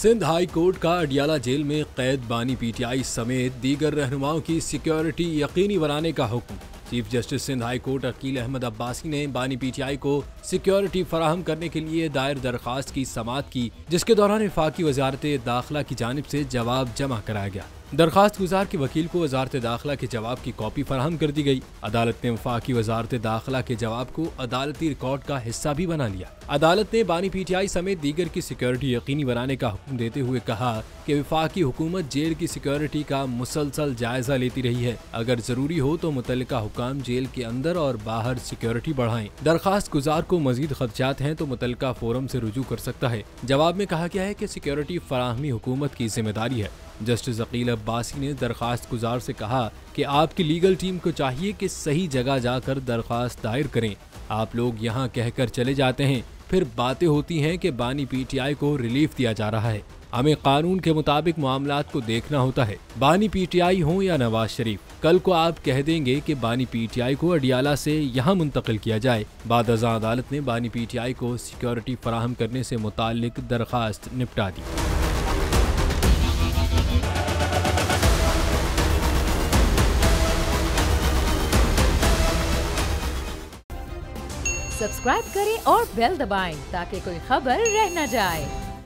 Sindh high court का Adiala jail में कैद बानी पीटीआई समेत दीगर रहनुमाओं की सिक्योरिटी यकीनी बनाने का हुक्म। Chief justice Sindh high court Aqeel Ahmed Abbasi ने बानी पीटीआई को सिक्योरिटी फराहम करने के लिए दायर दरखास्त की समाअत की, जिसके दौरान वफाकी वजारत दाखिला की जानिब से जवाब जमा कराया गया। दरखास्त गुजार के वकील को वजारत दाखिला के जवाब की कॉपी फराहम कर दी गई। अदालत ने वफाकी वजारत दाखिला के जवाब को अदालती रिकॉर्ड का हिस्सा भी बना लिया। अदालत ने बानी पीटीआई समेत दीगर की सिक्योरिटी यकीनी बनाने का हुक्म देते हुए कहा कि वफाकी हुकूमत जेल की सिक्योरिटी का मुसलसल जायजा लेती रही है। अगर जरूरी हो तो मुतल्लिका हुकाम जेल के अंदर और बाहर सिक्योरिटी बढ़ाएं। दरखास्त गुजार को मजीद खदशात हैं तो मुतल्लिका फोरम से रुजू कर सकता है। जवाब में कहा गया है कि सिक्योरिटी फराहमी हुकूमत की जिम्मेदारी है। जस्टिस अकील अब्बासी ने दरखास्त गुजार से कहा कि आपकी लीगल टीम को चाहिए कि सही जगह जाकर दरखास्त दायर करें। आप लोग यहाँ कहकर चले जाते हैं, फिर बातें होती हैं कि बानी पीटीआई को रिलीफ दिया जा रहा है। हमें कानून के मुताबिक मामलात को देखना होता है। बानी पीटीआई हो या नवाज शरीफ, कल को आप कह देंगे कि बानी पीटीआई को अडियाला से यहाँ मुंतकिल किया जाए। बाद अज़ां अदालत ने बानी पीटीआई को सिक्योरिटी फराहम करने से मुताल्लिक दरखास्त निपटा दी। सब्सक्राइब करें और बेल दबाएं ताकि कोई खबर रह न जाए।